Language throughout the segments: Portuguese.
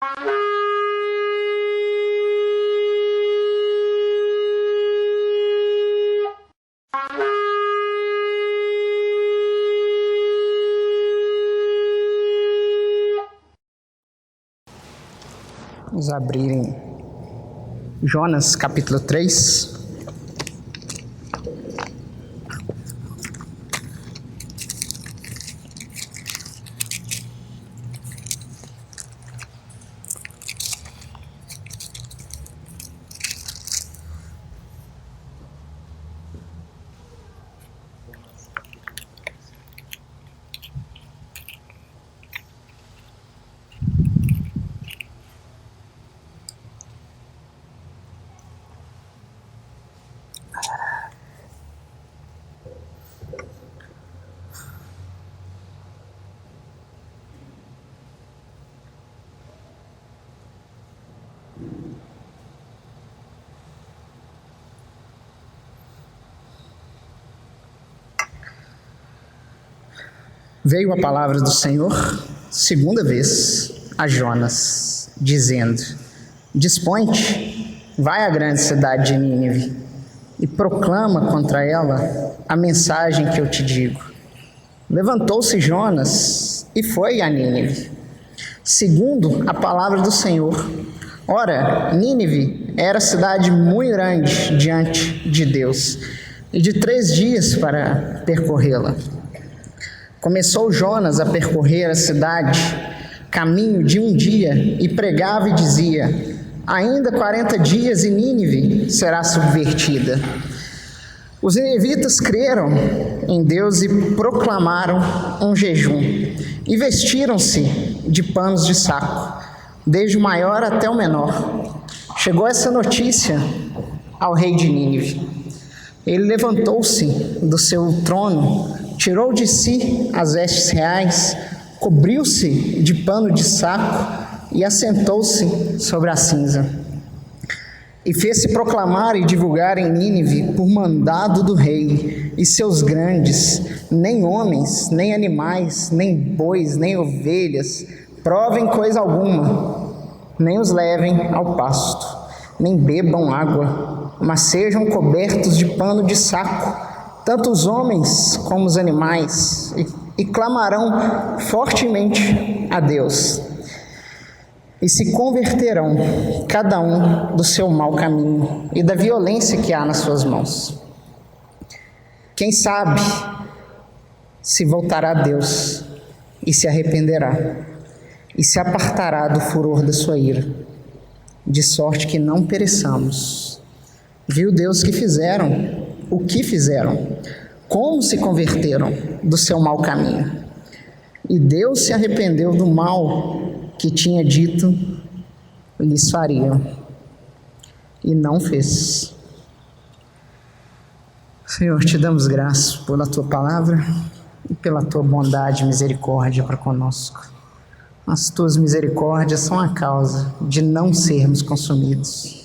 Vamos abrir em Jonas capítulo 3. Veio a palavra do Senhor, segunda vez, a Jonas, dizendo: Dispõe-te, vai à grande cidade de Nínive, e proclama contra ela a mensagem que eu te digo. Levantou-se Jonas e foi a Nínive, segundo a palavra do Senhor. Ora, Nínive era cidade muito grande diante de Deus, e de 3 dias para percorrê-la. Começou Jonas a percorrer a cidade, caminho de 1 dia, e pregava e dizia: Ainda 40 dias e Nínive será subvertida. Os ninivitas creram em Deus e proclamaram um jejum, e vestiram-se de panos de saco, desde o maior até o menor. Chegou essa notícia ao rei de Nínive. Ele levantou-se do seu trono, tirou de si as vestes reais, cobriu-se de pano de saco e assentou-se sobre a cinza. E fez-se proclamar e divulgar em Nínive por mandado do rei e seus grandes: nem homens, nem animais, nem bois, nem ovelhas provem coisa alguma, nem os levem ao pasto, nem bebam água, mas sejam cobertos de pano de saco, tanto os homens como os animais, e clamarão fortemente a Deus, e se converterão, cada um do seu mau caminho e da violência que há nas suas mãos. Quem sabe se voltará a Deus e se arrependerá, e se apartará do furor da sua ira, de sorte que não pereçamos. Viu Deus que fizeram, o que fizeram, como se converteram do seu mau caminho. E Deus se arrependeu do mal que tinha dito lhes fariam, e não fez. Senhor, te damos graças pela tua palavra e pela tua bondade e misericórdia para conosco. As tuas misericórdias são a causa de não sermos consumidos.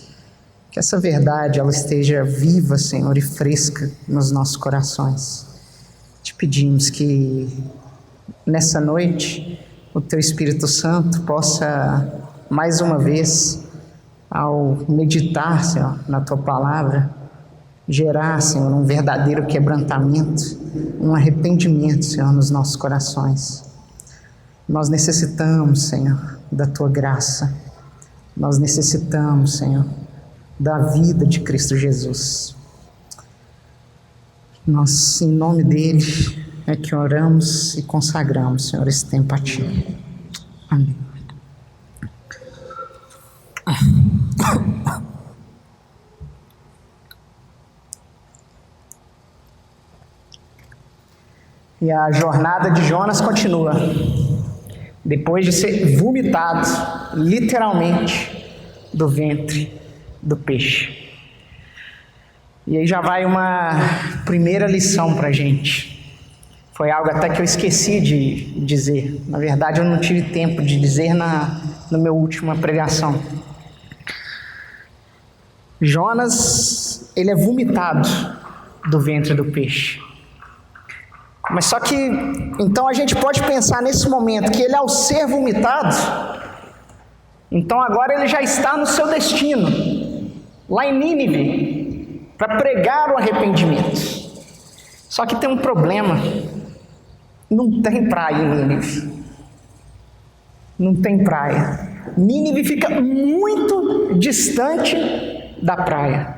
Que essa verdade ela esteja viva, Senhor, e fresca nos nossos corações. Te pedimos que nessa noite o Teu Espírito Santo possa, mais uma vez, ao meditar, Senhor, na Tua palavra, gerar, Senhor, um verdadeiro quebrantamento, um arrependimento, Senhor, nos nossos corações. Nós necessitamos, Senhor, da Tua graça. Nós necessitamos, Senhor, da vida de Cristo Jesus. Nós, em nome dele, é que oramos e consagramos, Senhor, esse tempo a Ti. Amém. E a jornada de Jonas continua. Depois de ser vomitado, literalmente, do ventre do peixe. E aí já vai uma primeira lição para a gente. Foi algo até que eu esqueci de dizer. Na verdade, eu não tive tempo de dizer na minha última pregação. Jonas, ele é vomitado do ventre do peixe. Mas só que, então a gente pode pensar nesse momento que ele, ao ser vomitado, Então agora ele já está no seu destino, lá em Nínive, para pregar o arrependimento. Só que tem um problema: não tem praia em Nínive. Não tem praia. Nínive fica muito distante da praia.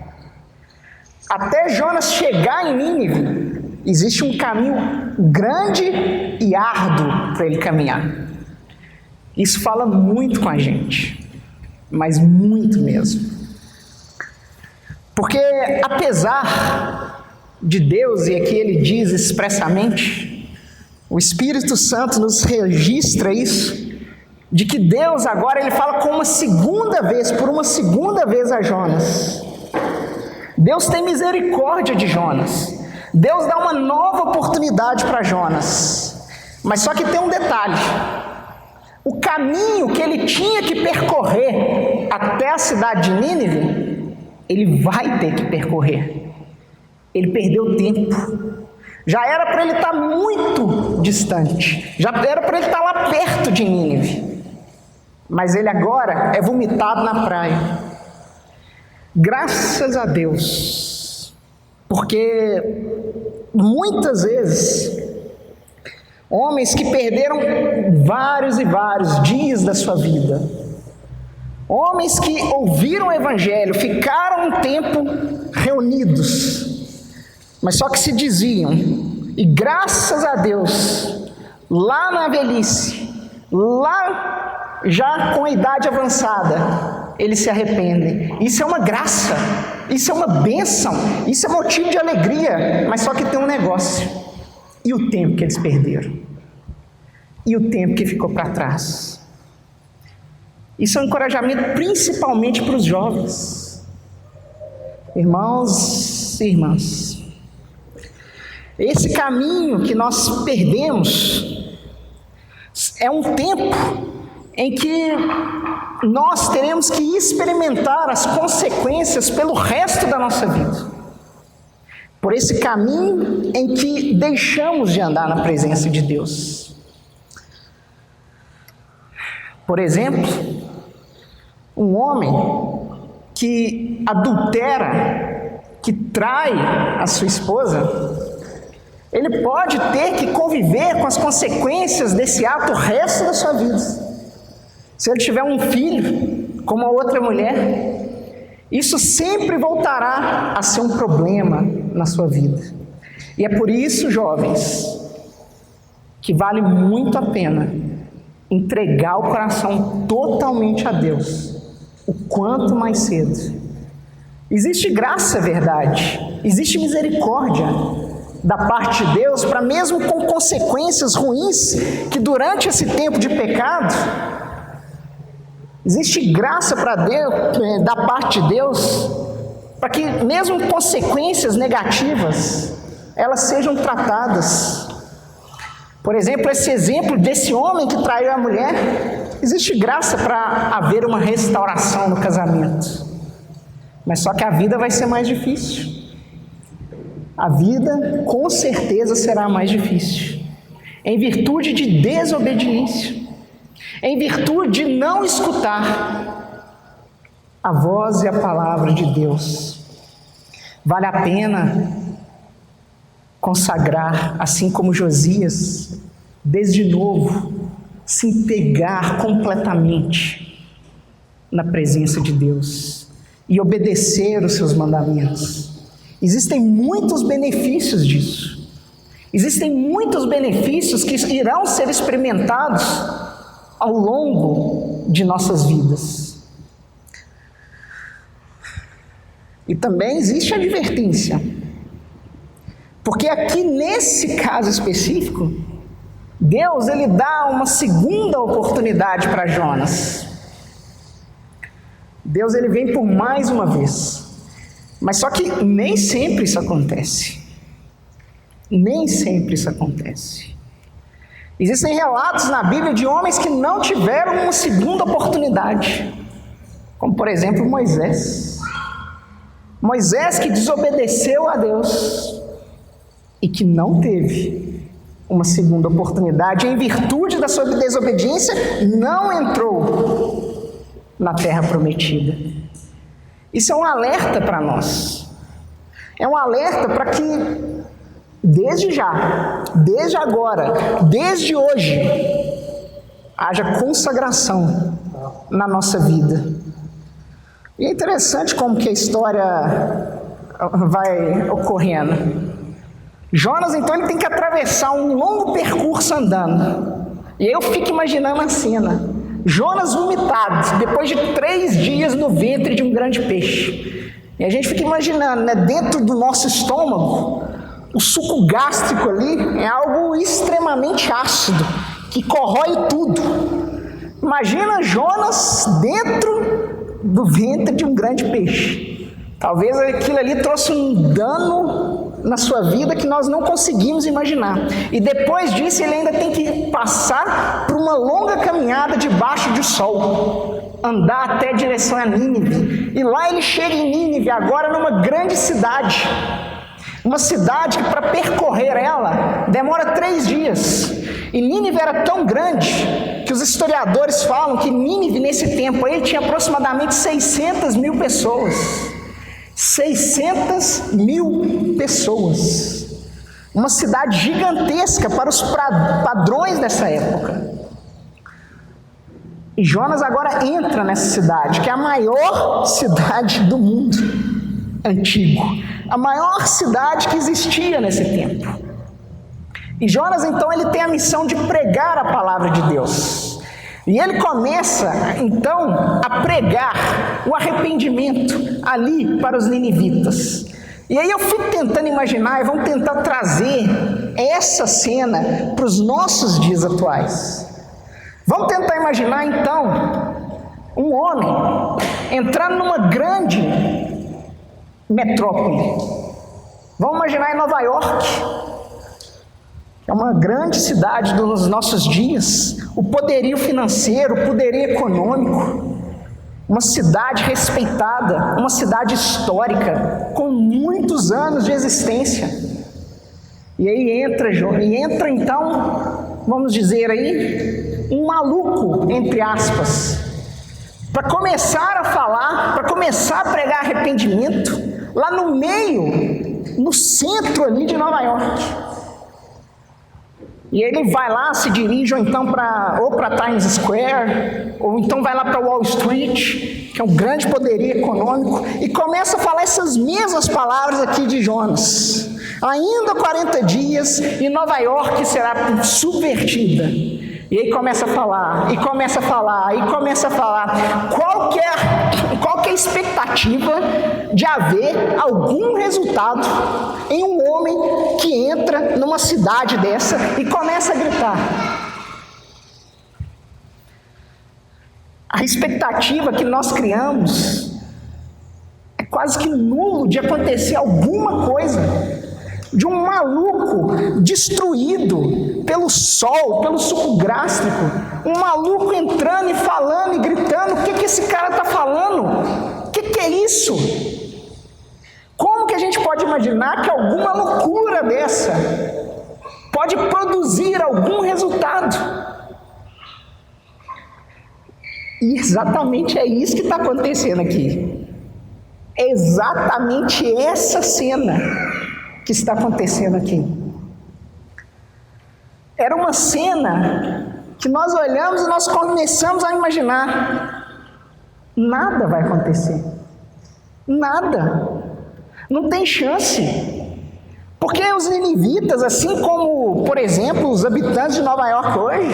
Até Jonas chegar em Nínive, existe um caminho grande e árduo para ele caminhar. Isso fala muito com a gente, mas muito mesmo. Porque apesar de Deus, e aqui ele diz expressamente, o Espírito Santo nos registra isso, de que Deus agora ele fala por uma segunda vez a Jonas. Deus tem misericórdia de Jonas. Deus dá uma nova oportunidade para Jonas. Mas só que tem um detalhe: o caminho que ele tinha que percorrer até a cidade de Nínive, ele vai ter que percorrer. Ele perdeu tempo. Já era para ele estar muito distante. Já era para ele estar lá perto de Nínive. Mas ele agora é vomitado na praia. Graças a Deus. Porque muitas vezes, homens que perderam vários e vários dias da sua vida, homens que ouviram o Evangelho, ficaram um tempo reunidos, mas só que se diziam, e graças a Deus, lá na velhice, lá já com a idade avançada, eles se arrependem. Isso é uma graça, isso é uma bênção, isso é motivo de alegria, mas só que tem um negócio: e o tempo que eles perderam? E o tempo que ficou para trás? Isso é um encorajamento principalmente para os jovens. Irmãos e irmãs, esse caminho que nós perdemos é um tempo em que nós teremos que experimentar as consequências pelo resto da nossa vida, por esse caminho em que deixamos de andar na presença de Deus. Por exemplo, um homem que adultera, que trai a sua esposa, ele pode ter que conviver com as consequências desse ato o resto da sua vida. Se ele tiver um filho com uma outra mulher, isso sempre voltará a ser um problema na sua vida. E é por isso, jovens, que vale muito a pena entregar o coração totalmente a Deus, o quanto mais cedo. Existe graça, é verdade, existe misericórdia da parte de Deus, para mesmo com consequências ruins, que durante esse tempo de pecado, existe graça para Deus, da parte de Deus, para que mesmo consequências negativas, elas sejam tratadas. Por exemplo, esse exemplo desse homem que traiu a mulher, existe graça para haver uma restauração no casamento. Mas só que a vida vai ser mais difícil. A vida, com certeza, será mais difícil, em virtude de desobediência, em virtude de não escutar a voz e a palavra de Deus. Vale a pena consagrar, assim como Josias, desde novo, se entregar completamente na presença de Deus e obedecer os seus mandamentos. Existem muitos benefícios disso. Existem muitos benefícios que irão ser experimentados ao longo de nossas vidas. E também existe a advertência. Porque aqui nesse caso específico, Deus ele dá uma segunda oportunidade para Jonas. Deus ele vem por mais uma vez. Mas só que nem sempre isso acontece. Nem sempre isso acontece. Existem relatos na Bíblia de homens que não tiveram uma segunda oportunidade. Como por exemplo Moisés. Moisés que desobedeceu a Deus e que não teve uma segunda oportunidade, em virtude da sua desobediência, não entrou na terra prometida. Isso é um alerta para nós. É um alerta para que, desde já, desde agora, desde hoje, haja consagração na nossa vida. E é interessante como que a história vai ocorrendo. Jonas, então, ele tem que atravessar um longo percurso andando. E eu fico imaginando a cena. Jonas vomitado, depois de 3 dias no ventre de um grande peixe. E a gente fica imaginando, né, dentro do nosso estômago, o suco gástrico ali é algo extremamente ácido, que corrói tudo. Imagina Jonas dentro do ventre de um grande peixe. Talvez aquilo ali trouxe um dano na sua vida que nós não conseguimos imaginar. E depois disso ele ainda tem que passar por uma longa caminhada debaixo do sol, andar até a direção a Nínive. E lá ele chega em Nínive, agora numa grande cidade. Uma cidade que para percorrer ela demora 3 dias. E Nínive era tão grande que os historiadores falam que Nínive nesse tempo aí tinha aproximadamente 600 mil pessoas. 600 mil pessoas. Uma cidade gigantesca para os padrões dessa época. E Jonas agora entra nessa cidade, que é a maior cidade do mundo antigo. A maior cidade que existia nesse tempo. E Jonas, então, ele tem a missão de pregar a palavra de Deus. E ele começa, então, a pregar o arrependimento ali para os ninivitas. E aí eu fico tentando imaginar, e vamos tentar trazer essa cena para os nossos dias atuais. Vamos tentar imaginar, então, um homem entrando numa grande metrópole. Vamos imaginar em Nova York. É uma grande cidade dos nossos dias, o poderio financeiro, o poderio econômico, uma cidade respeitada, uma cidade histórica, com muitos anos de existência. E aí entra então, vamos dizer aí, um maluco, entre aspas, para começar a falar, para começar a pregar arrependimento, lá no meio, no centro ali de Nova York. E ele vai lá, se dirige ou então para Times Square, ou então vai lá para Wall Street, que é um grande poderio econômico, e começa a falar essas mesmas palavras aqui de Jonas. Ainda 40 dias e Nova York será subvertida. E aí começa a falar, e começa a falar, e começa a falar. Qual que é a expectativa de haver algum resultado em um homem que entra numa cidade dessa e começa a gritar? A expectativa que nós criamos é quase que nulo de acontecer alguma coisa, de um maluco destruído pelo sol, pelo suco gástrico, um maluco entrando e falando e gritando. O que esse cara está falando? O que é isso? Como que a gente pode imaginar que alguma loucura dessa pode produzir algum resultado? E exatamente é isso que está acontecendo aqui. É exatamente essa cena que está acontecendo aqui. Era uma cena que nós olhamos e nós começamos a imaginar: nada vai acontecer. Nada. Não tem chance. Porque os ninivitas, assim como, por exemplo, os habitantes de Nova York hoje,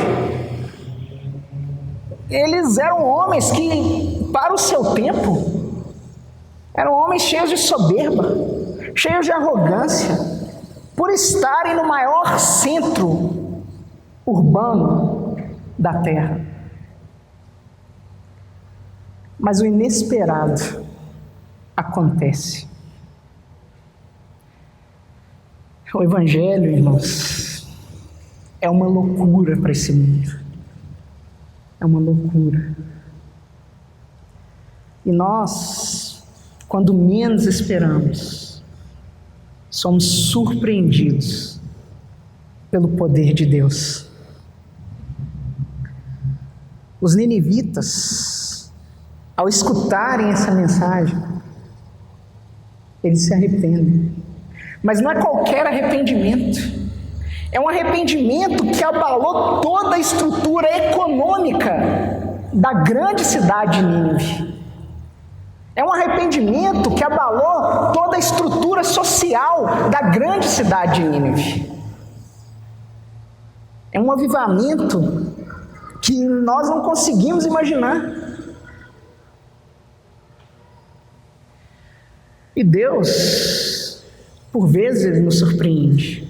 eles eram homens que, para o seu tempo, eram homens cheios de soberba, cheios de arrogância, por estarem no maior centro urbano da terra. Mas o inesperado acontece. O Evangelho, irmãos, é uma loucura para esse mundo. É uma loucura. E nós, quando menos esperamos, somos surpreendidos pelo poder de Deus. Os ninivitas ao escutarem essa mensagem, eles se arrependem. Mas não é qualquer arrependimento. É um arrependimento que abalou toda a estrutura econômica da grande cidade de Nínive. É um arrependimento que abalou toda a estrutura social da grande cidade de Nínive. É um avivamento que nós não conseguimos imaginar. E Deus, por vezes, Ele nos surpreende.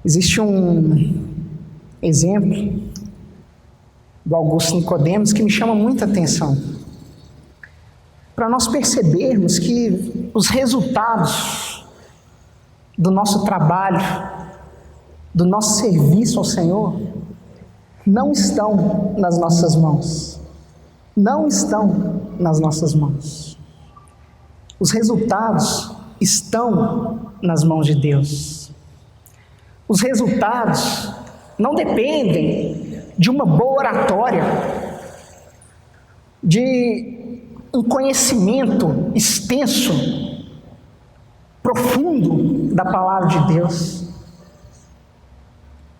Existe um exemplo do Augusto Nicodemos que me chama muita atenção, para nós percebermos que os resultados do nosso trabalho, do nosso serviço ao Senhor, não estão nas nossas mãos. Não estão nas nossas mãos. Os resultados estão nas mãos de Deus. Os resultados não dependem de uma boa oratória, de um conhecimento extenso, profundo da palavra de Deus.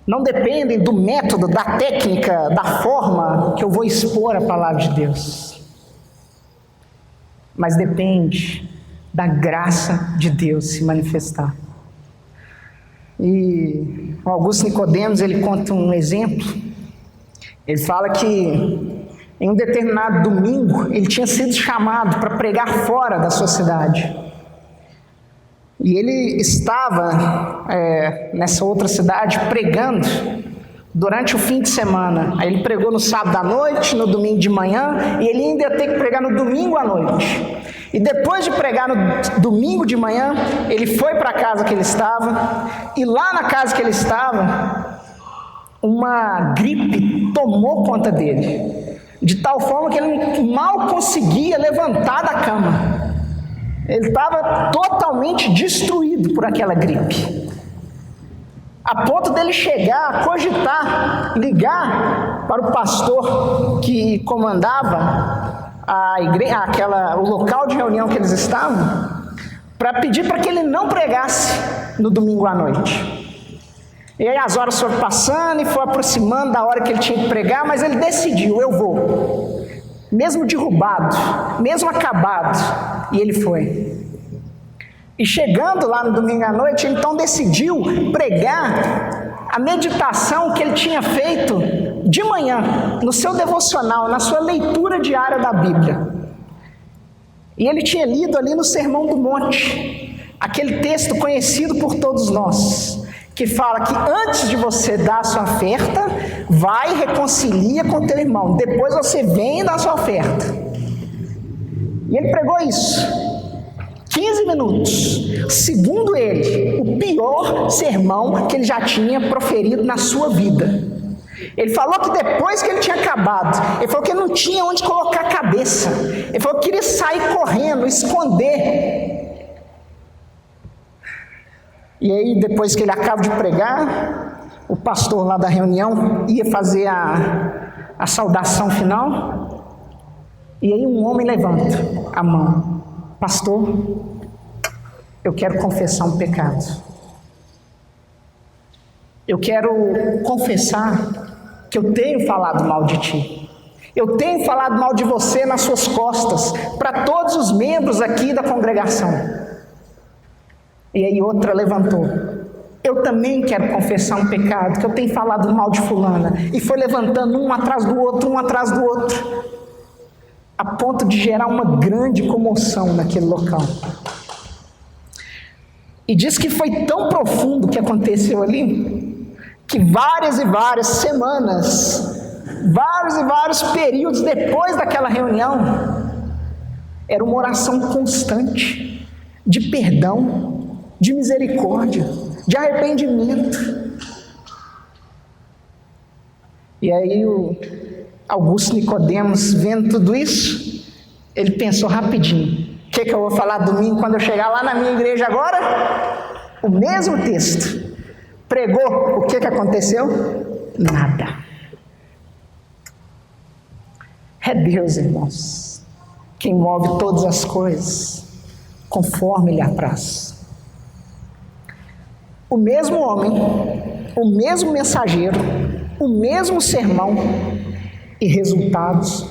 Não dependem do método, da técnica, da forma que eu vou expor a palavra de Deus. Mas depende da graça de Deus se manifestar. E o Augusto Nicodemos, ele conta um exemplo. Ele fala que em um determinado domingo ele tinha sido chamado para pregar fora da sua cidade. E ele estava nessa outra cidade pregando durante o fim de semana. Aí ele pregou no sábado à noite, no domingo de manhã, e ele ainda ia ter que pregar no domingo à noite. E depois de pregar no domingo de manhã, ele foi para a casa que ele estava, e lá na casa que ele estava, uma gripe tomou conta dele, de tal forma que ele mal conseguia levantar da cama. Ele estava totalmente destruído por aquela gripe, a ponto dele chegar a cogitar, ligar para o pastor que comandava a igreja, o local de reunião que eles estavam, para pedir para que ele não pregasse no domingo à noite. E aí as horas foram passando e foi aproximando da hora que ele tinha que pregar, mas ele decidiu: eu vou. Mesmo derrubado, mesmo acabado, e ele foi. E chegando lá no domingo à noite, ele então decidiu pregar a meditação que ele tinha feito de manhã, no seu devocional, na sua leitura diária da Bíblia. E ele tinha lido ali no Sermão do Monte, aquele texto conhecido por todos nós, que fala que antes de você dar a sua oferta, vai e reconcilia com teu irmão, depois você vem e dá a sua oferta. E ele pregou isso, 15 minutos, segundo ele, o pior sermão que ele já tinha proferido na sua vida. Ele falou que depois que ele tinha acabado, ele falou que ele não tinha onde colocar a cabeça, ele falou que queria sair correndo, esconder. E aí, depois que ele acaba de pregar, o pastor lá da reunião ia fazer a saudação final, e aí um homem levanta a mão: pastor, eu quero confessar um pecado. Eu quero confessar que eu tenho falado mal de ti. Eu tenho falado mal de você nas suas costas, para todos os membros aqui da congregação. E aí outra levantou: eu também quero confessar um pecado, que eu tenho falado mal de fulana. E foi levantando um atrás do outro, a ponto de gerar uma grande comoção naquele local. E diz que foi tão profundo o que aconteceu ali, que várias e várias semanas, vários e vários períodos depois daquela reunião, era uma oração constante de perdão, de misericórdia, de arrependimento. E aí o Augusto Nicodemos, vendo tudo isso, ele pensou rapidinho: o que eu vou falar domingo quando eu chegar lá na minha igreja agora? O mesmo texto. Pregou, o que aconteceu? Nada. É Deus, irmãos, quem move todas as coisas conforme lhe apraz. O mesmo homem, o mesmo mensageiro, o mesmo sermão e resultados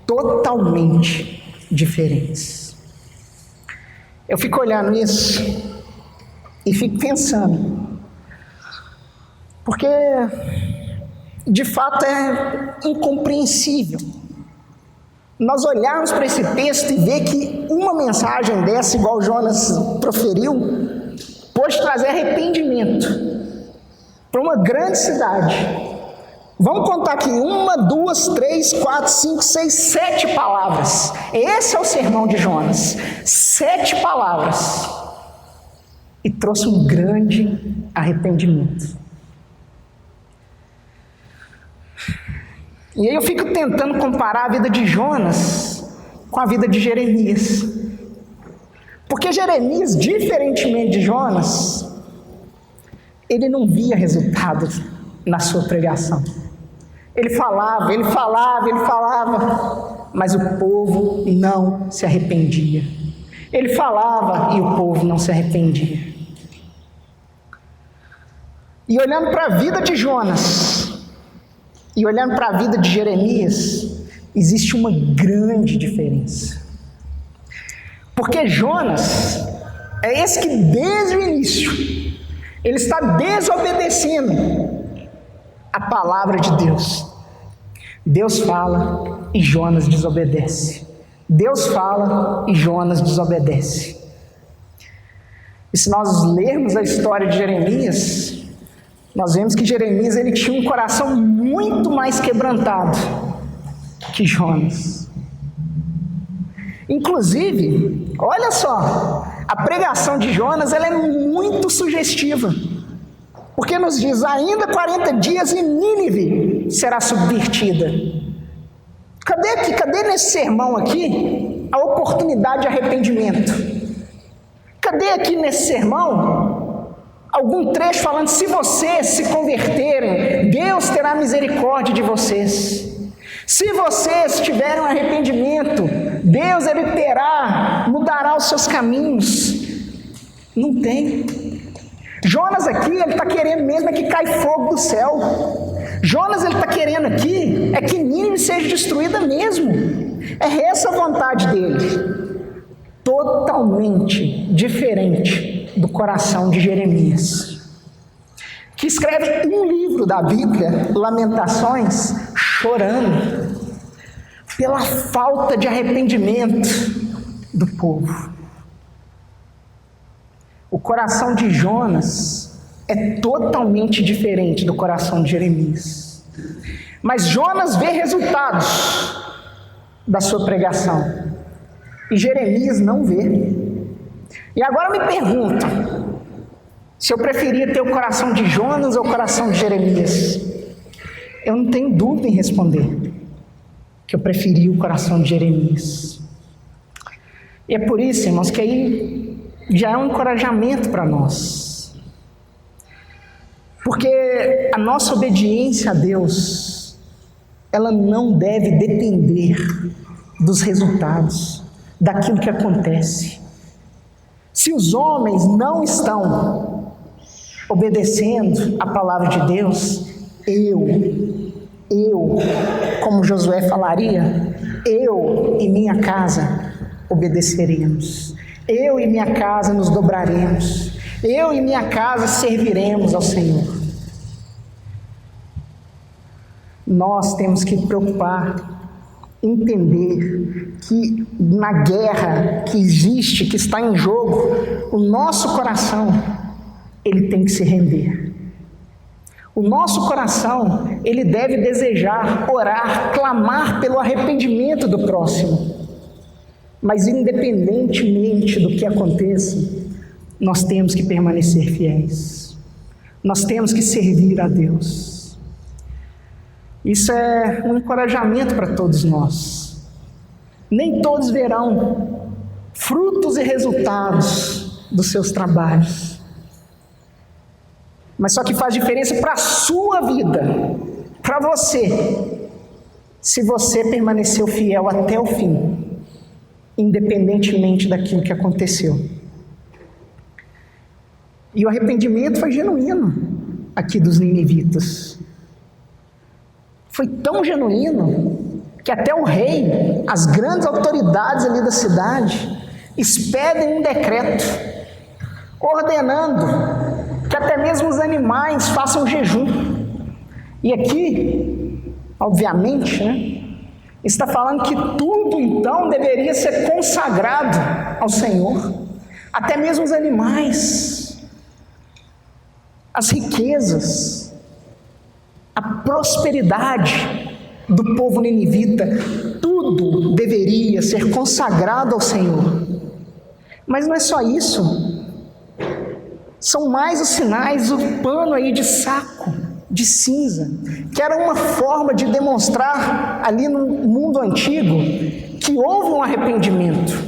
totalmente diferentes. Eu fico olhando isso e fico pensando, porque de fato é incompreensível nós olharmos para esse texto e ver que uma mensagem dessa, igual Jonas proferiu, pode trazer arrependimento para uma grande cidade. Vamos contar aqui: 1, 2, 3, 4, 5, 6, 7 palavras. Esse é o sermão de Jonas. 7 palavras. E trouxe um grande arrependimento. E aí eu fico tentando comparar a vida de Jonas com a vida de Jeremias. Porque Jeremias, diferentemente de Jonas, ele não via resultados na sua pregação. Ele falava, mas o povo não se arrependia. Ele falava e o povo não se arrependia. E olhando para a vida de Jonas e olhando para a vida de Jeremias, existe uma grande diferença. Porque Jonas é esse que desde o início, ele está desobedecendo a palavra de Deus. Deus fala e Jonas desobedece. Deus fala e Jonas desobedece. E se nós lermos a história de Jeremias, nós vemos que Jeremias ele tinha um coração muito mais quebrantado que Jonas. Inclusive, olha só, a pregação de Jonas ela é muito sugestiva. Porque nos diz: ainda 40 dias e Nínive será subvertida. Cadê nesse sermão aqui a oportunidade de arrependimento? Cadê aqui nesse sermão algum trecho falando: se vocês se converterem, Deus terá misericórdia de vocês. Se vocês tiverem um arrependimento, Deus mudará os seus caminhos. Não tem. Jonas aqui, ele está querendo mesmo é que caia fogo do céu. Jonas, ele está querendo aqui é que Nínive seja destruída mesmo. É essa a vontade dele. Totalmente diferente do coração de Jeremias, que escreve um livro da Bíblia, Lamentações, chorando pela falta de arrependimento do povo. O coração de Jonas é totalmente diferente do coração de Jeremias. Mas Jonas vê resultados da sua pregação e Jeremias não vê. E agora eu me pergunto se eu preferia ter o coração de Jonas ou o coração de Jeremias. Eu não tenho dúvida em responder que eu preferia o coração de Jeremias. E é por isso, irmãos, que aí já é um encorajamento para nós. Porque a nossa obediência a Deus, ela não deve depender dos resultados, daquilo que acontece. Se os homens não estão obedecendo a palavra de Deus, eu, como Josué falaria, eu e minha casa obedeceremos. Eu e minha casa nos dobraremos. Eu e minha casa serviremos ao Senhor. Nós temos que preocupar, entender que na guerra que existe, que está em jogo, o nosso coração, ele tem que se render. O nosso coração, ele deve desejar, orar, clamar pelo arrependimento do próximo. Mas independentemente do que aconteça, nós temos que permanecer fiéis. Nós temos que servir a Deus. Isso é um encorajamento para todos nós. Nem todos verão frutos e resultados dos seus trabalhos. Mas só que faz diferença para a sua vida, para você. se você permaneceu fiel até o fim, independentemente daquilo que aconteceu. E o arrependimento foi genuíno aqui dos ninivitas. Foi tão genuíno que até o rei, as grandes autoridades ali da cidade, expedem um decreto ordenando que até mesmo os animais façam jejum. E aqui, obviamente, está falando que tudo então deveria ser consagrado ao Senhor, até mesmo os animais, as riquezas, a prosperidade do povo ninivita, tudo deveria ser consagrado ao Senhor. Mas não é só isso, são mais os sinais do pano aí de saco, de cinza, que era uma forma de demonstrar ali no mundo antigo que houve um arrependimento.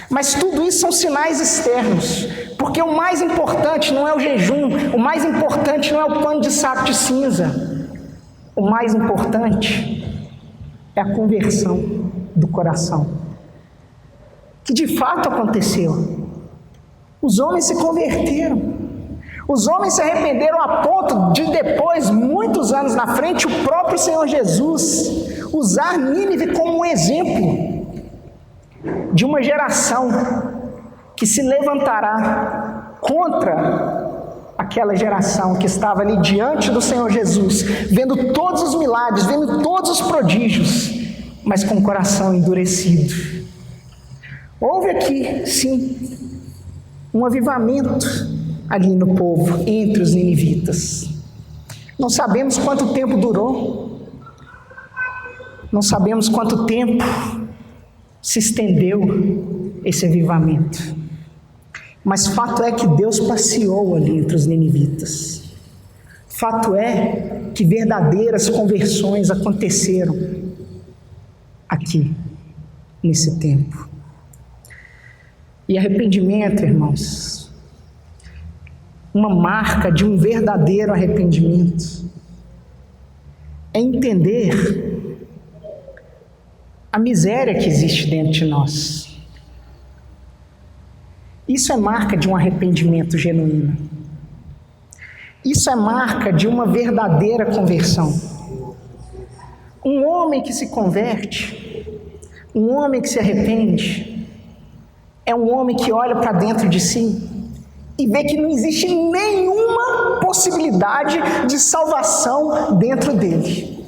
Mas tudo isso são sinais externos, porque o mais importante não é o jejum, o mais importante não é o pano de saco de cinza, o mais importante é a conversão do coração, que de fato aconteceu. Os homens se converteram, os homens se arrependeram a ponto de depois, muitos anos na frente, o próprio Senhor Jesus usar Nínive como um exemplo de uma geração que se levantará contra aquela geração que estava ali diante do Senhor Jesus, vendo todos os milagres, vendo todos os prodígios, mas com o coração endurecido. Houve aqui, sim, um avivamento ali no povo, entre os ninivitas. Não sabemos quanto tempo durou, não sabemos quanto tempo se estendeu esse avivamento, mas fato é que Deus passeou ali entre os ninivitas. Fato é que verdadeiras conversões aconteceram aqui, nesse tempo. E arrependimento, irmãos, uma marca de um verdadeiro arrependimento é entender a miséria que existe dentro de nós. Isso é marca de um arrependimento genuíno. Isso é marca de uma verdadeira conversão. Um homem que se converte, um homem que se arrepende, é um homem que olha para dentro de si e vê que não existe nenhuma possibilidade de salvação dentro dele.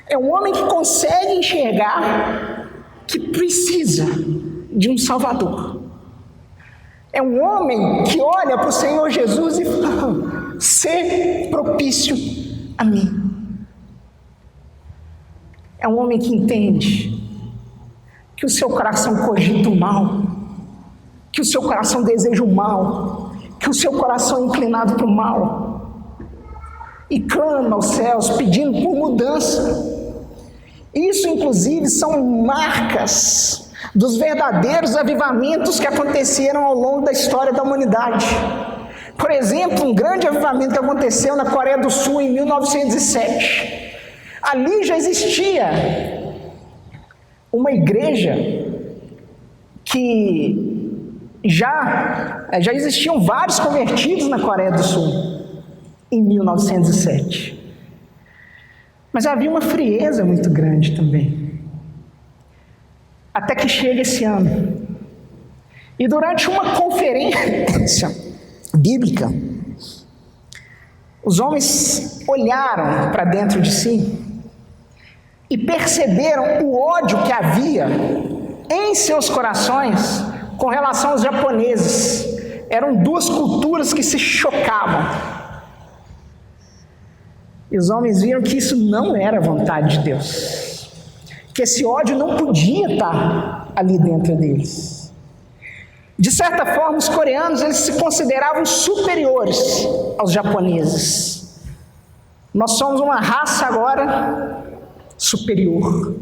É um homem que consegue enxergar que precisa de um Salvador. É um homem que olha para o Senhor Jesus e fala: "Sê propício a mim". É um homem que entende que o seu coração cogita o mal, que o seu coração deseja o mal, que o seu coração é inclinado para o mal, e clama aos céus pedindo por mudança. Isso, inclusive, são marcas dos verdadeiros avivamentos que aconteceram ao longo da história da humanidade. Por exemplo, um grande avivamento que aconteceu na Coreia do Sul em 1907. Ali já existia uma igreja que já existiam vários convertidos na Coreia do Sul em 1907. Mas havia uma frieza muito grande também. Até que chega esse ano. E durante uma conferência bíblica, os homens olharam para dentro de si e perceberam o ódio que havia em seus corações com relação aos japoneses. Eram duas culturas que se chocavam. E os homens viram que isso não era vontade de Deus, que esse ódio não podia estar ali dentro deles. De certa forma, os coreanos, eles se consideravam superiores aos japoneses. Nós somos uma raça agora superior.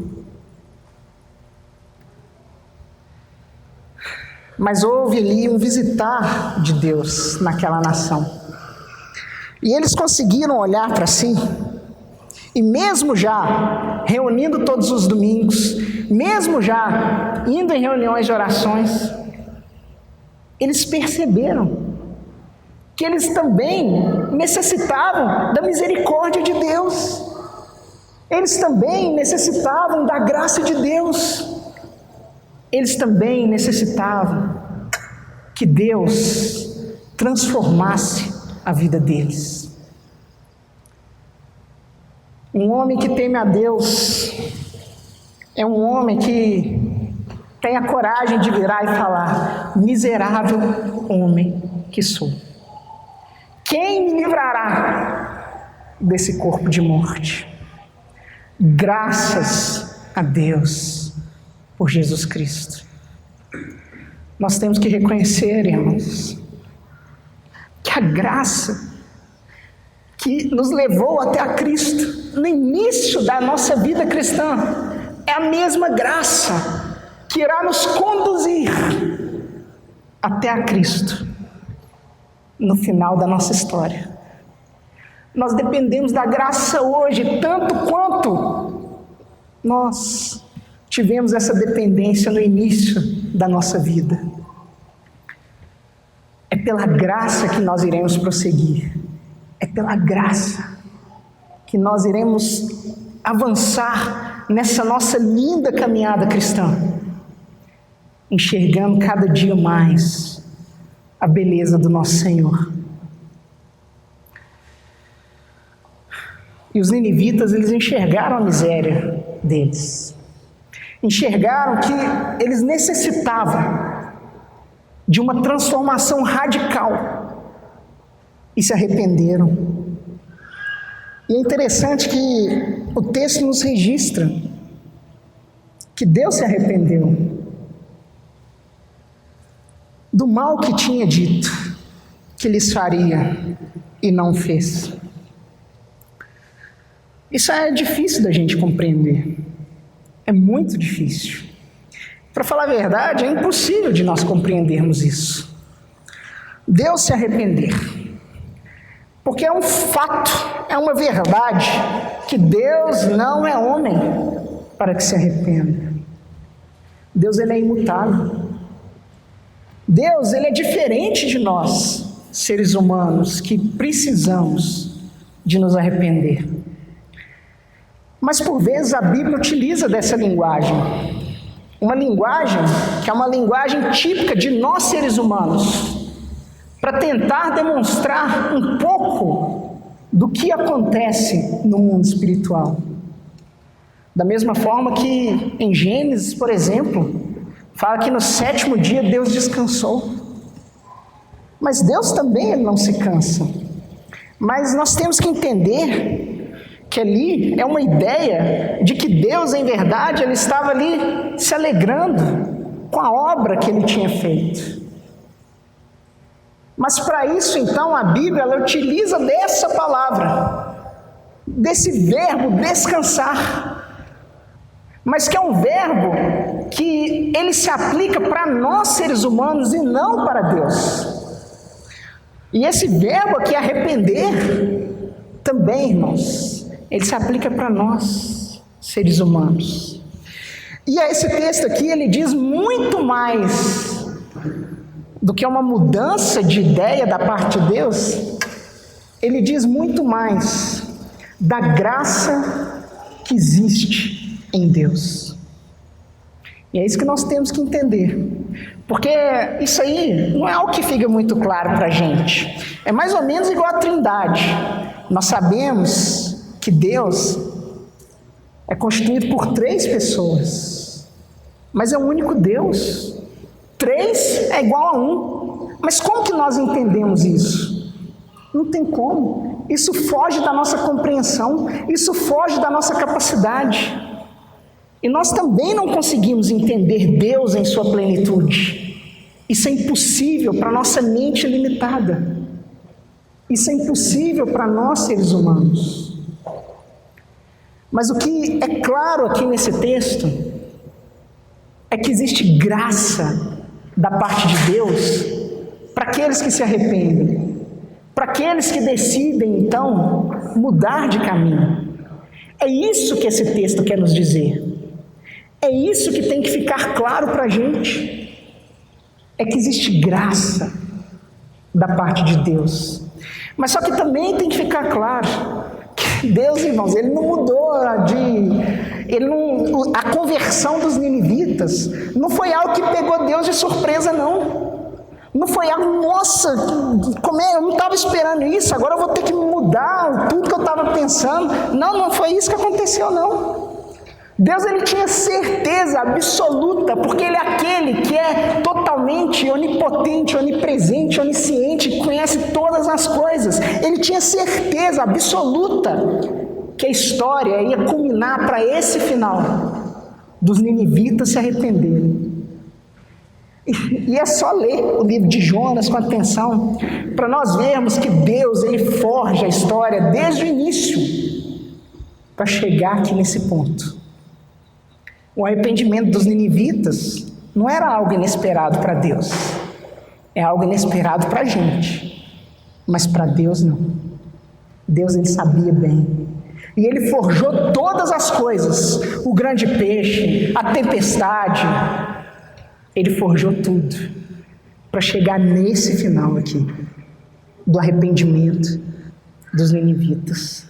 Mas houve ali um visitar de Deus naquela nação. E eles conseguiram olhar para si, e mesmo já reunindo todos os domingos, mesmo já indo em reuniões de orações, eles perceberam que eles também necessitavam da misericórdia de Deus. Eles também necessitavam da graça de Deus. Eles também necessitavam que Deus transformasse a vida deles. Um homem que teme a Deus é um homem que tem a coragem de virar e falar: miserável homem que sou. Quem me livrará desse corpo de morte? Graças a Deus por Jesus Cristo. Nós temos que reconhecer, irmãos, que a graça que nos levou até a Cristo no início da nossa vida cristã é a mesma graça que irá nos conduzir até a Cristo no final da nossa história. Nós dependemos da graça hoje, tanto quanto nós tivemos essa dependência no início da nossa vida. É pela graça que nós iremos prosseguir. É pela graça que nós iremos avançar nessa nossa linda caminhada cristã, enxergando cada dia mais a beleza do nosso Senhor. E os ninivitas, eles enxergaram a miséria deles. Enxergaram que eles necessitavam de uma transformação radical e se arrependeram. E é interessante que o texto nos registra que Deus se arrependeu do mal que tinha dito que lhes faria e não fez. Isso é difícil da gente compreender. É muito difícil. Para falar a verdade, é impossível de nós compreendermos isso. Deus se arrepender. Porque é um fato, é uma verdade, que Deus não é homem para que se arrependa. Deus, ele é imutável. Deus, ele é diferente de nós, seres humanos, que precisamos de nos arrepender. Mas por vezes a Bíblia utiliza dessa linguagem. Uma linguagem que é uma linguagem típica de nós seres humanos, para tentar demonstrar um pouco do que acontece no mundo espiritual. Da mesma forma que em Gênesis, por exemplo, fala que no 7º dia Deus descansou. Mas Deus também, ele não se cansa. Mas nós temos que entender que ali é uma ideia de que Deus, em verdade, ele estava ali se alegrando com a obra que ele tinha feito. Mas para isso, então, a Bíblia, ela utiliza dessa palavra, desse verbo descansar, mas que é um verbo que ele se aplica para nós seres humanos e não para Deus. E esse verbo aqui, arrepender, também, irmãos, ele se aplica para nós, seres humanos. E esse texto aqui, ele diz muito mais do que uma mudança de ideia da parte de Deus. Ele diz muito mais da graça que existe em Deus. E é isso que nós temos que entender. Porque isso aí não é algo que fica muito claro para a gente. É mais ou menos igual a Trindade. Nós sabemos que Deus é constituído por 3 pessoas, mas é o único Deus. 3 é igual a 1. Mas como que nós entendemos isso? Não tem como. Isso foge da nossa compreensão, isso foge da nossa capacidade. E nós também não conseguimos entender Deus em sua plenitude. Isso é impossível para a nossa mente limitada. Isso é impossível para nós, seres humanos. Mas o que é claro aqui nesse texto é que existe graça da parte de Deus para aqueles que se arrependem, para aqueles que decidem, então, mudar de caminho. É isso que esse texto quer nos dizer. É isso que tem que ficar claro para a gente. É que existe graça da parte de Deus. Mas só que também tem que ficar claro que Deus, irmãos, Ele não mudou a conversão dos ninivitas não foi algo que pegou Deus de surpresa, não. Não foi algo, nossa, eu não estava esperando isso, agora eu vou ter que mudar tudo que eu estava pensando. Não foi isso que aconteceu, não. Deus, ele tinha certeza absoluta, porque Ele é aquele que é totalmente onipotente, onipresente, onisciente, conhece todas as coisas. Ele tinha certeza absoluta que a história ia culminar para esse final, dos ninivitas se arrependerem. E é só ler o livro de Jonas com atenção, para nós vermos que Deus, ele forja a história desde o início, para chegar aqui nesse ponto. O arrependimento dos ninivitas não era algo inesperado para Deus, é algo inesperado para a gente, mas para Deus não. Deus, ele sabia bem, e ele forjou todas as coisas, o grande peixe, a tempestade, ele forjou tudo para chegar nesse final aqui, do arrependimento dos ninivitas.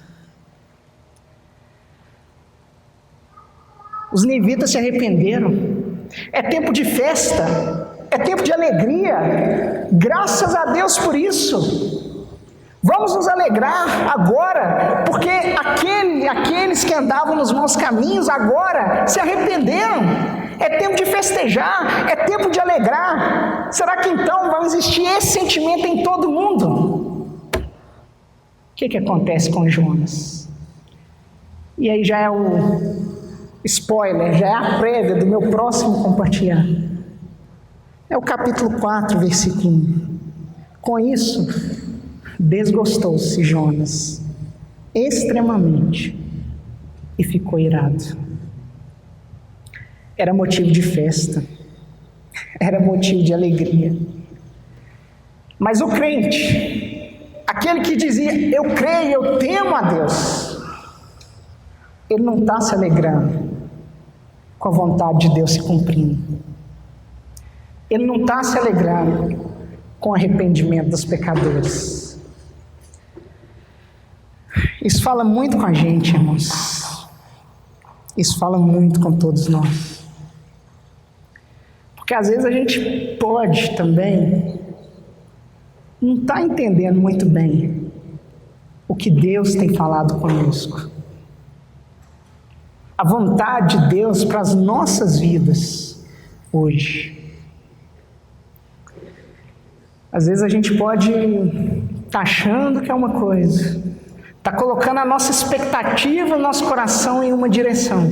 Os ninivitas se arrependeram. É tempo de festa, é tempo de alegria. Graças a Deus por isso. Vamos nos alegrar agora, porque aqueles que andavam nos maus caminhos agora se arrependeram. É tempo de festejar, é tempo de alegrar. Será que então vai existir esse sentimento em todo mundo? O que acontece com Jonas? E aí já é o spoiler, já é a prévia do meu próximo compartilhar. É o capítulo 4, versículo 1. Com isso, desgostou-se Jonas extremamente e ficou irado. Era motivo de festa, era motivo de alegria. Mas o crente, aquele que dizia, eu creio, eu temo a Deus, ele não está se alegrando com a vontade de Deus se cumprindo. Ele não está se alegrando com o arrependimento dos pecadores. Isso fala muito com a gente, irmãos. Isso fala muito com todos nós. Porque às vezes a gente pode também não estar entendendo muito bem o que Deus tem falado conosco. A vontade de Deus para as nossas vidas hoje. Às vezes a gente pode estar achando que é uma coisa, está colocando a nossa expectativa, o nosso coração em uma direção.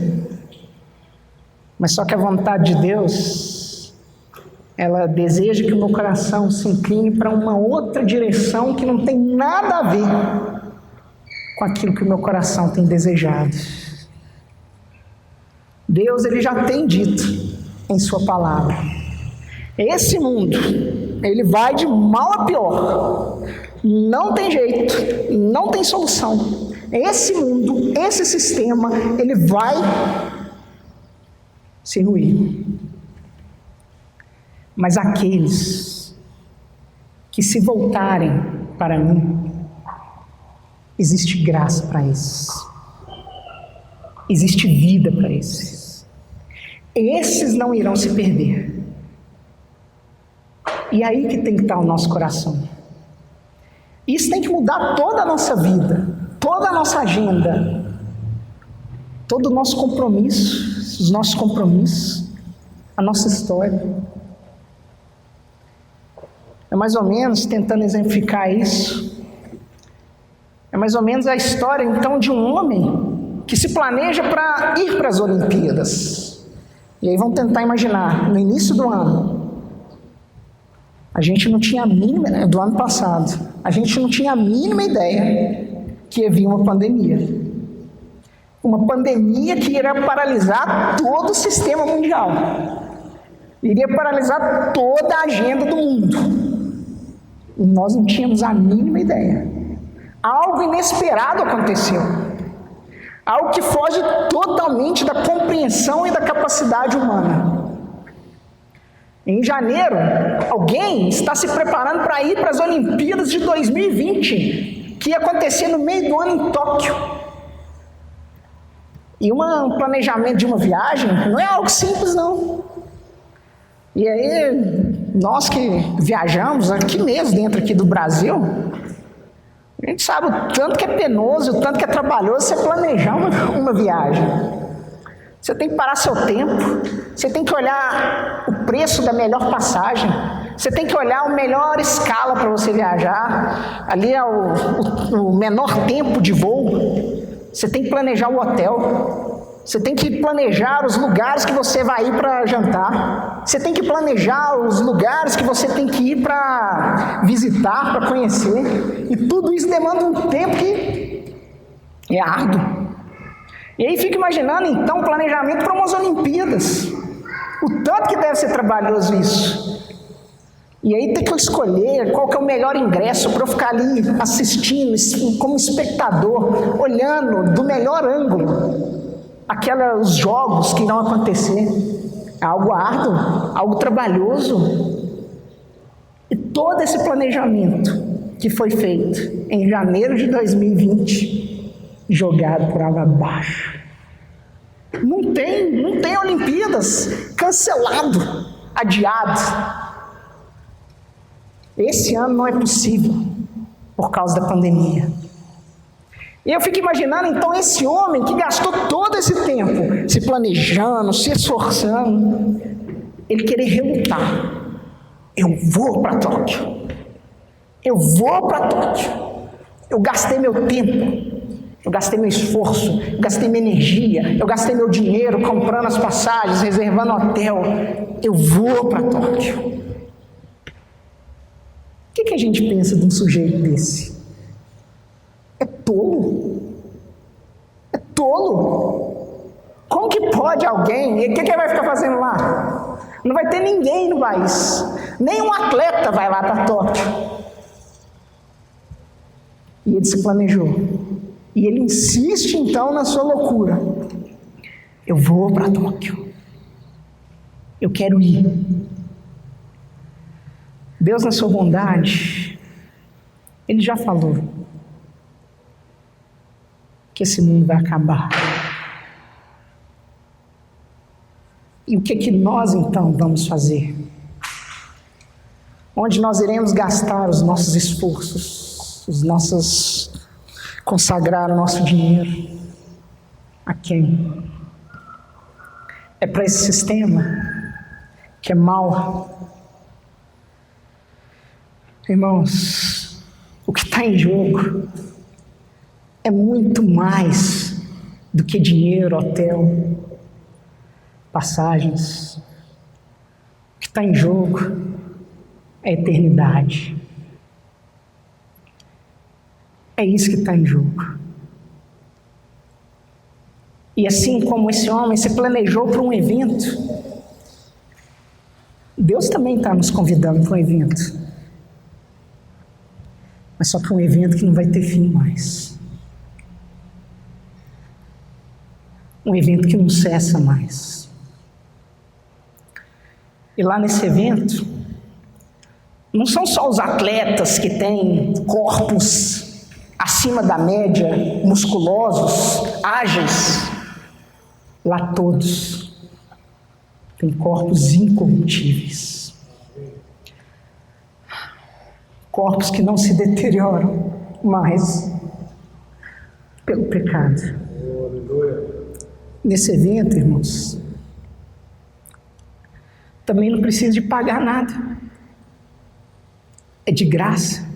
Mas só que a vontade de Deus, ela deseja que o meu coração se incline para uma outra direção que não tem nada a ver com aquilo que o meu coração tem desejado. Deus, ele já tem dito em sua palavra, esse mundo, ele vai de mal a pior, não tem jeito, não tem solução. Esse mundo, esse sistema, ele vai se ruir. Mas aqueles que se voltarem para mim, existe graça para esses. Existe vida para esses. Esses não irão se perder. E aí que tem que estar o nosso coração. Isso tem que mudar toda a nossa vida, toda a nossa agenda, todo o nosso compromisso, os nossos compromissos, a nossa história. É mais ou menos, tentando exemplificar isso, é mais ou menos a história então de um homem que se planeja para ir para as Olimpíadas. E aí vamos tentar imaginar, no início do ano, a gente não tinha a mínima, do ano passado, a gente não tinha a mínima ideia que ia vir uma pandemia. Uma pandemia que iria paralisar todo o sistema mundial. Iria paralisar toda a agenda do mundo. E nós não tínhamos a mínima ideia. Algo inesperado aconteceu. Algo que foge totalmente da compreensão e da capacidade humana. Em janeiro, alguém está se preparando para ir para as Olimpíadas de 2020, que ia acontecer no meio do ano em Tóquio. E um planejamento de uma viagem não é algo simples, não. E aí, nós que viajamos aqui mesmo, dentro aqui do Brasil, a gente sabe o tanto que é penoso, o tanto que é trabalhoso você planejar uma viagem. Você tem que parar seu tempo, você tem que olhar o preço da melhor passagem, você tem que olhar a melhor escala para você viajar, ali é o menor tempo de voo, você tem que planejar o hotel, você tem que planejar os lugares que você vai ir para jantar, você tem que planejar os lugares que você tem que ir para visitar, para conhecer, e tudo isso demanda um tempo que é árduo. E aí fica imaginando então o planejamento para umas Olimpíadas, o tanto que deve ser trabalhoso isso. E aí tem que escolher qual que é o melhor ingresso para eu ficar ali assistindo como espectador, olhando do melhor ângulo os jogos que irão acontecer. É algo árduo, algo trabalhoso. E todo esse planejamento que foi feito em janeiro de 2020, jogado por água abaixo. Não tem Olimpíadas, cancelado, adiado. Esse ano não é possível, por causa da pandemia. E eu fico imaginando, então, esse homem que gastou todo esse tempo se planejando, se esforçando, ele querer relutar. Eu vou para Tóquio. Eu vou para Tóquio. Eu gastei meu tempo. Eu gastei meu esforço, eu gastei minha energia, eu gastei meu dinheiro comprando as passagens, reservando hotel. Eu vou para Tóquio. O que a gente pensa de um sujeito desse? É tolo. É tolo. Como que pode alguém? E o que ele vai ficar fazendo lá? Não vai ter ninguém no país. Nenhum atleta vai lá para Tóquio. E ele se planejou. E ele insiste então na sua loucura. Eu vou para Tóquio. Eu quero ir. Deus, na sua bondade, Ele já falou que esse mundo vai acabar. E o que nós então vamos fazer? Onde nós iremos gastar os nossos esforços, consagrar o nosso dinheiro? A quem? É para esse sistema que é mau? Irmãos, o que está em jogo é muito mais do que dinheiro, hotel, passagens. O que está em jogo é a eternidade. É isso que está em jogo. E assim como esse homem se planejou para um evento, Deus também está nos convidando para um evento. Mas só para um evento que não vai ter fim mais. Um evento que não cessa mais. E lá nesse evento, não são só os atletas que têm corpos acima da média, musculosos, ágeis. Lá todos têm corpos incorruptíveis. Corpos que não se deterioram mais pelo pecado. Nesse evento, irmãos, também não precisa de pagar nada. É de graça.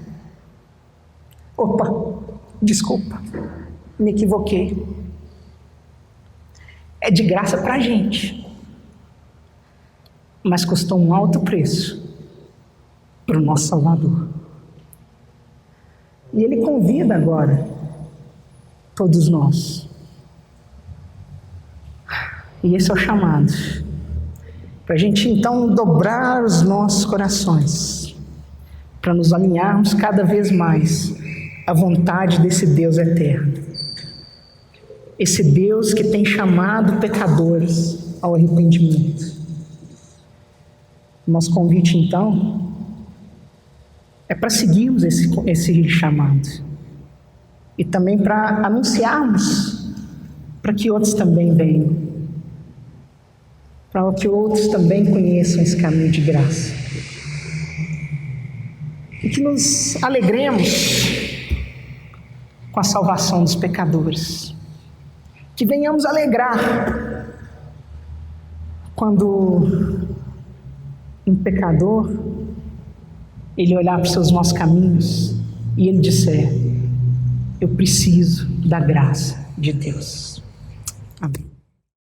Opa, desculpa, me equivoquei. É de graça para a gente, mas custou um alto preço para o nosso Salvador. E Ele convida agora todos nós. E esse é o chamado, para a gente então dobrar os nossos corações, para nos alinharmos cada vez mais à vontade desse Deus eterno. esse Deus que tem chamado pecadores ao arrependimento. Nosso convite, então, é para seguirmos esse chamado e também para anunciarmos para que outros também venham, para que outros também conheçam esse caminho de graça. E que nos alegremos com a salvação dos pecadores. Que venhamos alegrar quando um pecador ele olhar para os seus maus caminhos e ele disser: eu preciso da graça de Deus. Amém.